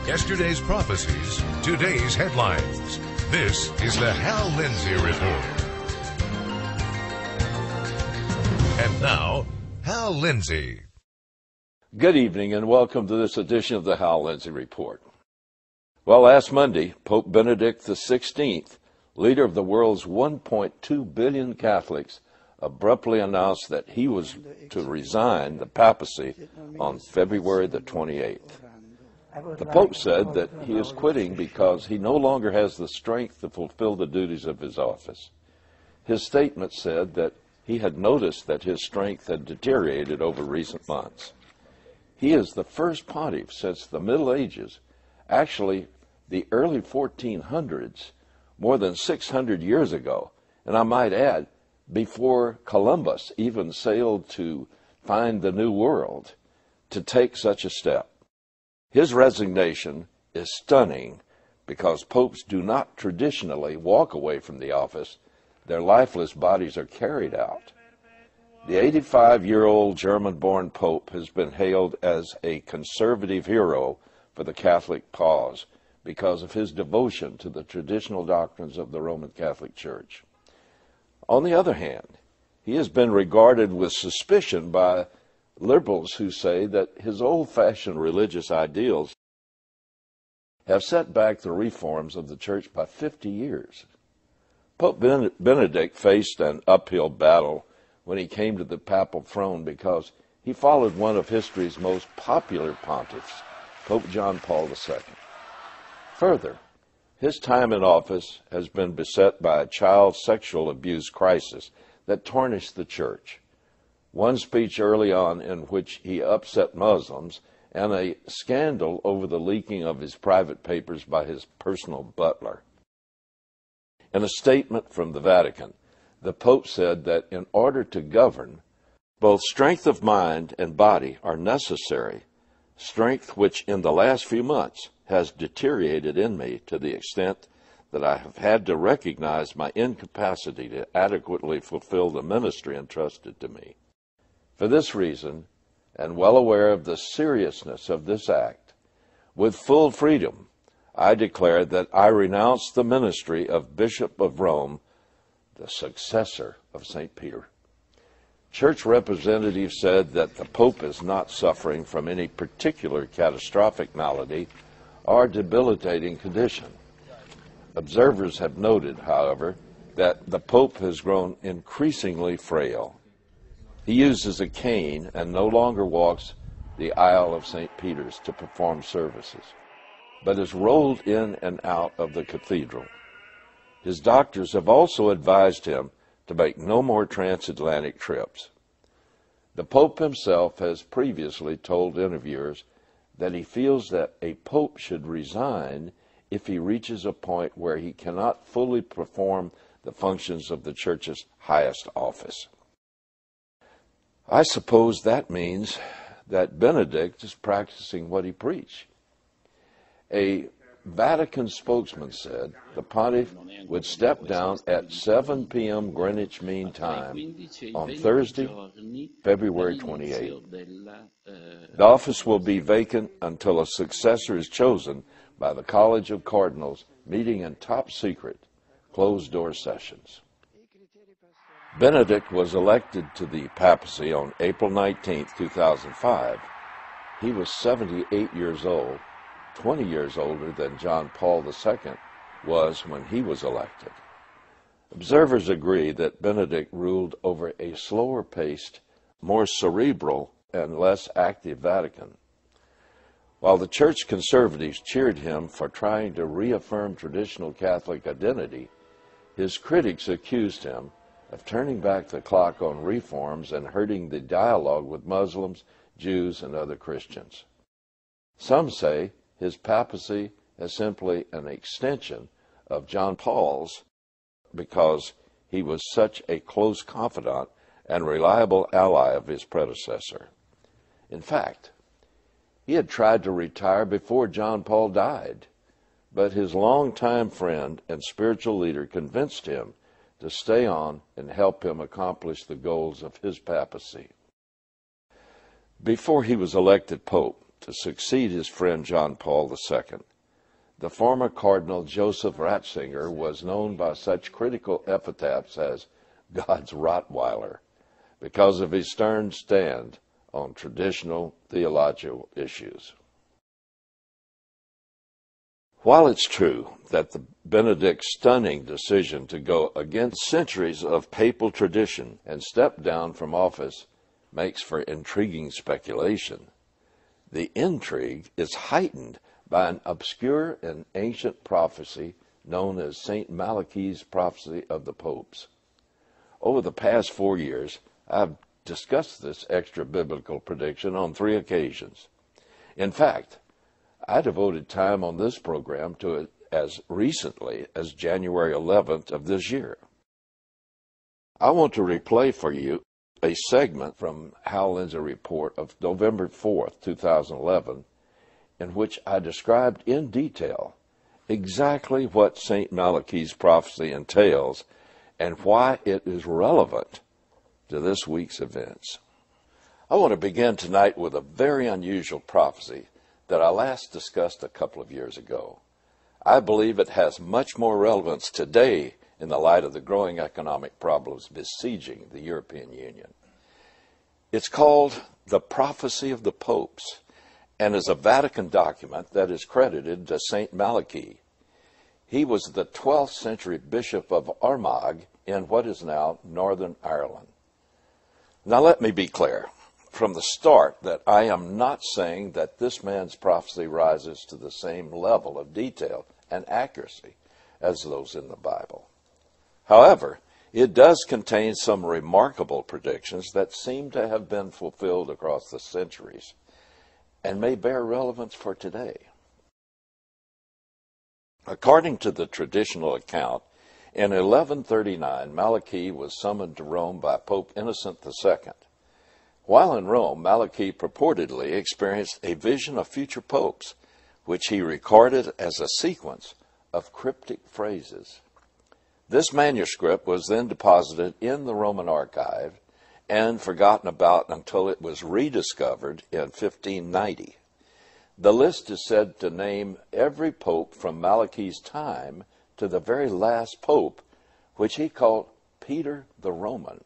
Yesterday's prophecies, today's headlines. This is the Hal Lindsey Report. And now, Hal Lindsey. Good evening and welcome to this edition of the Hal Lindsey Report. Well, last Monday, Pope Benedict XVI, leader of the world's 1.2 billion Catholics, abruptly announced that he was to resign the papacy on February the 28th. The Pope said that he is quitting because he no longer has the strength to fulfill the duties of his office. His statement said that he had noticed that his strength had deteriorated over recent months. He is the first pontiff since the Middle Ages, actually the early 1400s, more than 600 years ago, and I might add, before Columbus even sailed to find the New World, to take such a step. His resignation is stunning because popes do not traditionally walk away from the office. Their lifeless bodies are carried out. The 85-year-old German-born pope has been hailed as a conservative hero for the Catholic cause because of his devotion to the traditional doctrines of the Roman Catholic Church. On the other hand, he has been regarded with suspicion by liberals who say that his old-fashioned religious ideals have set back the reforms of the Church by 50 years. Pope Benedict faced an uphill battle when he came to the papal throne because he followed one of history's most popular pontiffs, Pope John Paul II. Further, his time in office has been beset by a child sexual abuse crisis that tarnished the Church. One speech early on in which he upset Muslims, and a scandal over the leaking of his private papers by his personal butler. In a statement from the Vatican, the Pope said that in order to govern, both strength of mind and body are necessary, strength which in the last few months has deteriorated in me to the extent that I have had to recognize my incapacity to adequately fulfill the ministry entrusted to me. For this reason, and well aware of the seriousness of this act, with full freedom, I declare that I renounce the ministry of Bishop of Rome, the successor of St. Peter. Church representatives said that the Pope is not suffering from any particular catastrophic malady or debilitating condition. Observers have noted, however, that the Pope has grown increasingly frail. He uses a cane and no longer walks the aisle of St. Peter's to perform services, but is rolled in and out of the cathedral. His doctors have also advised him to make no more transatlantic trips. The Pope himself has previously told interviewers that he feels that a pope should resign if he reaches a point where he cannot fully perform the functions of the Church's highest office. I suppose that means that Benedict is practicing what he preached. A Vatican spokesman said the pontiff would step down at 7 p.m. Greenwich Mean Time on Thursday, February 28. The office will be vacant until a successor is chosen by the College of Cardinals, meeting in top secret, closed-door sessions. Benedict was elected to the papacy on April 19, 2005. He was 78 years old, 20 years older than John Paul II was when he was elected. Observers agree that Benedict ruled over a slower-paced, more cerebral, and less active Vatican. While the church conservatives cheered him for trying to reaffirm traditional Catholic identity, his critics accused him of turning back the clock on reforms and hurting the dialogue with Muslims, Jews, and other Christians. Some say his papacy is simply an extension of John Paul's because he was such a close confidant and reliable ally of his predecessor. In fact, he had tried to retire before John Paul died, but his longtime friend and spiritual leader convinced him to stay on and help him accomplish the goals of his papacy. Before he was elected Pope, to succeed his friend John Paul II. The former Cardinal Joseph Ratzinger was known by such critical epithets as God's Rottweiler because of his stern stand on traditional theological issues. While it's true that the Benedict's stunning decision to go against centuries of papal tradition and step down from office makes for intriguing speculation, the intrigue is heightened by an obscure and ancient prophecy known as St. Malachi's prophecy of the popes. Over the past 4 years, I've discussed this extra-biblical prediction on 3 occasions. In fact, I devoted time on this program to it as recently as January 11th of this year. I want to replay for you a segment from Hal Lindsey Report of November 4th, 2011, in which I described in detail exactly what St. Malachi's prophecy entails and why it is relevant to this week's events. I want to begin tonight with a very unusual prophecy that I last discussed a couple of years ago. I believe it has much more relevance today in the light of the growing economic problems besieging the European Union. It's called the Prophecy of the Popes and is a Vatican document that is credited to St. Malachi. He was the 12th century bishop of Armagh in what is now Northern Ireland. Now let me be clear from the start that I am not saying that this man's prophecy rises to the same level of detail and accuracy as those in the Bible. However, it does contain some remarkable predictions that seem to have been fulfilled across the centuries and may bear relevance for today. According to the traditional account, in 1139, Malachi was summoned to Rome by Pope Innocent II. While in Rome, Malachi purportedly experienced a vision of future popes, which he recorded as a sequence of cryptic phrases. This manuscript was then deposited in the Roman archive and forgotten about until it was rediscovered in 1590. The list is said to name every pope from Malachi's time to the very last pope, which he called Peter the Roman.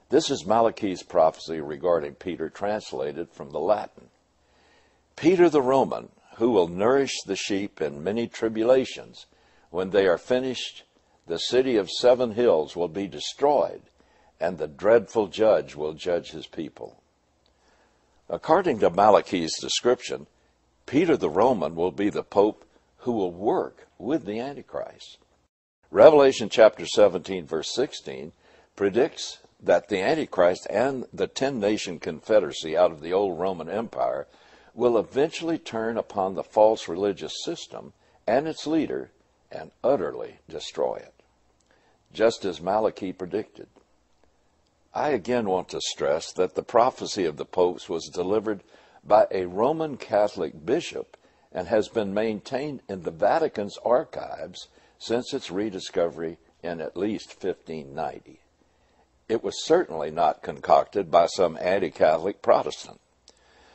This is Malachi's prophecy regarding Peter, translated from the Latin. Peter the Roman, who will nourish the sheep in many tribulations, when they are finished, the city of 7 hills will be destroyed, and the dreadful judge will judge his people. According to Malachi's description, Peter the Roman will be the pope who will work with the Antichrist. Revelation chapter 17, verse 16, predicts that the Antichrist and the 10-nation confederacy out of the old Roman Empire will eventually turn upon the false religious system and its leader and utterly destroy it, just as Malachi predicted. I again want to stress that the prophecy of the popes was delivered by a Roman Catholic bishop and has been maintained in the Vatican's archives since its rediscovery in at least 1590. It was certainly not concocted by some anti-Catholic Protestant.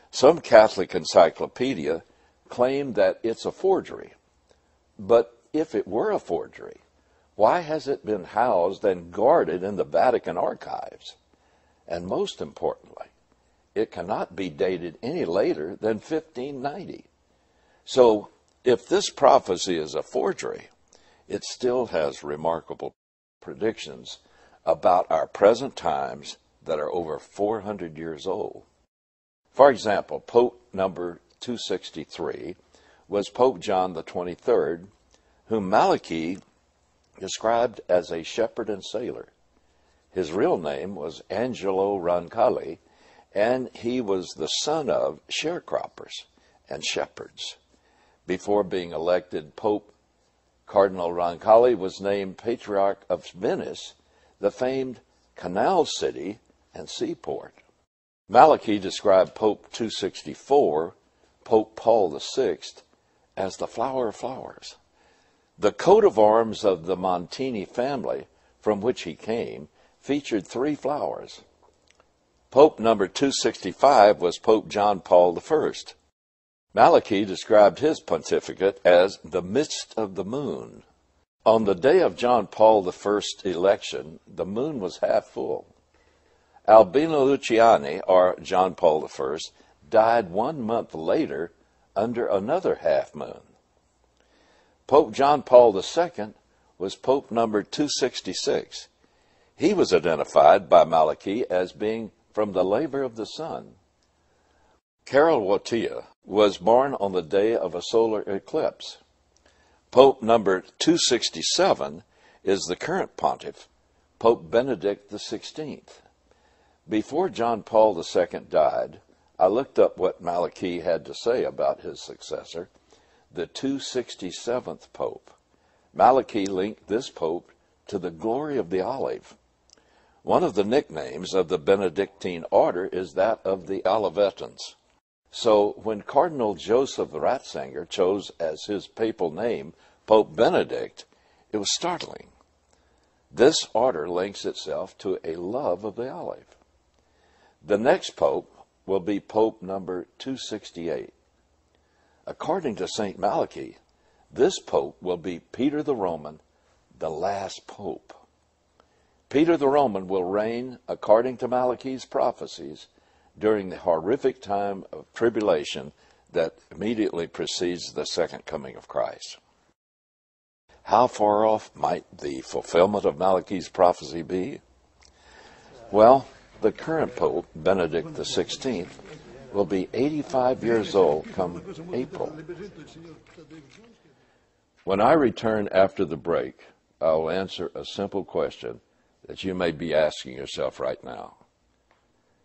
Some Catholic encyclopedia claim that it's a forgery. But if it were a forgery, why has it been housed and guarded in the Vatican archives? And most importantly, it cannot be dated any later than 1590. So, if this prophecy is a forgery, it still has remarkable predictions about our present times that are over 400 years old. For example, Pope number 263 was Pope John the 23rd, whom Malachi described as a shepherd and sailor. His real name was Angelo Roncalli, and he was the son of sharecroppers and shepherds. Before being elected Pope, Cardinal Roncalli was named Patriarch of Venice, the famed canal city and seaport. Malachi described Pope 264, Pope Paul VI, as the flower of flowers. The coat of arms of the Montini family, from which he came, featured 3 flowers. Pope number 265 was Pope John Paul I. Malachi described his pontificate as the midst of the moon. On the day of John Paul I's election, the moon was half full. Albino Luciani, or John Paul I, died 1 month later under another half moon. Pope John Paul II was Pope number 266. He was identified by Malachi as being from the labor of the sun. Carol Wojtyla was born on the day of a solar eclipse. Pope number 267 is the current pontiff, Pope Benedict XVI. Before John Paul II died, I looked up what Malachi had to say about his successor, the 267th Pope. Malachi linked this pope to the glory of the olive. One of the nicknames of the Benedictine order is that of the Olivetans. So when Cardinal Joseph Ratzinger chose as his papal name Pope Benedict, it was startling. This order links itself to a love of the olive. The next pope will be Pope number 268. According to St. Malachi, this pope will be Peter the Roman, the last pope. Peter the Roman will reign, according to Malachi's prophecies, during the horrific time of tribulation that immediately precedes the second coming of Christ. How far off might the fulfillment of Malachi's prophecy be? Well, the current Pope, Benedict XVI, will be 85 years old come April. When I return after the break, I will answer a simple question that you may be asking yourself right now.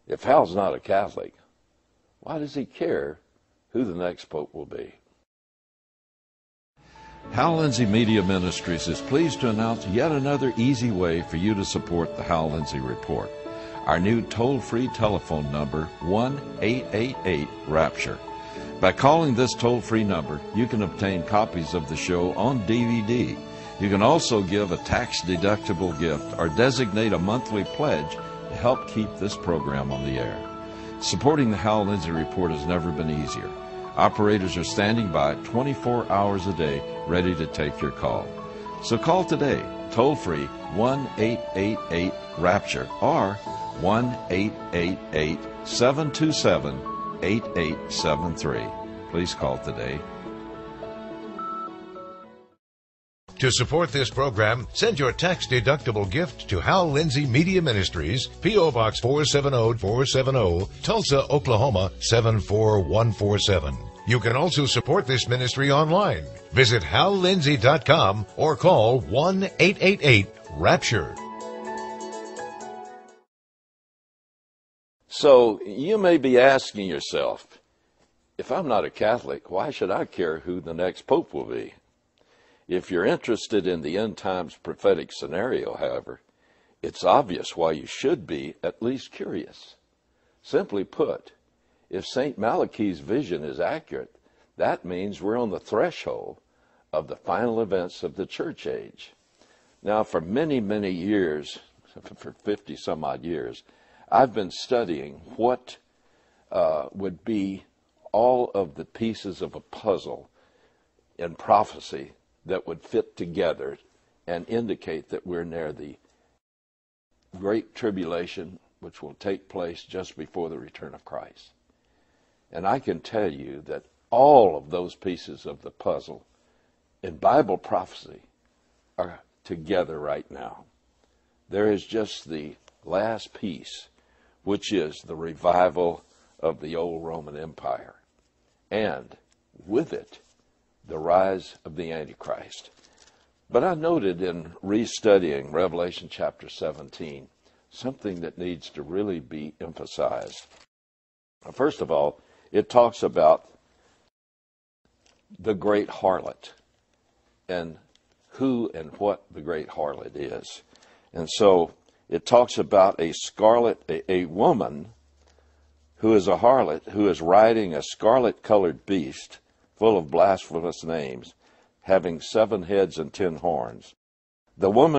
If Hal's not a Catholic, why does he care who the next Pope will be? Hal Lindsey Media Ministries is pleased to announce yet another easy way for you to support the Hal Lindsey Report. Our new toll-free telephone number, 1-888-RAPTURE. By calling this toll-free number, you can obtain copies of the show on DVD. You can also give a tax-deductible gift or designate a monthly pledge to help keep this program on the air. Supporting the Hal Lindsey Report has never been easier. Operators are standing by 24 hours a day, ready to take your call. So call today, toll-free, 1-888-RAPTURE or 1-888-727-8873. Please call today. To support this program, send your tax-deductible gift to Hal Lindsey Media Ministries, P.O. Box 470-470, Tulsa, Oklahoma 74147. You can also support this ministry online. Visit hallindsey.com or call 1-888-RAPTURE. So you may be asking yourself, if I'm not a Catholic, why should I care who the next Pope will be? If you're interested in the end times prophetic scenario, however, it's obvious why you should be at least curious. Simply put, if St. Malachi's vision is accurate, that means we're on the threshold of the final events of the church age. Now, for many, many years, for 50 some odd years, I've been studying what would be all of the pieces of a puzzle in prophecy that would fit together and indicate that we're near the great tribulation, which will take place just before the return of Christ. And I can tell you that all of those pieces of the puzzle in Bible prophecy are together right now. There is just the last piece, which is the revival of the old Roman Empire, and with it, the rise of the Antichrist. But I noted in restudying Revelation chapter 17, something that needs to really be emphasized. First of all, it talks about the great harlot and who and what the great harlot is. And so it talks about a woman who is a harlot who is riding a scarlet-colored beast full of blasphemous names, having 7 heads and 10 horns. The woman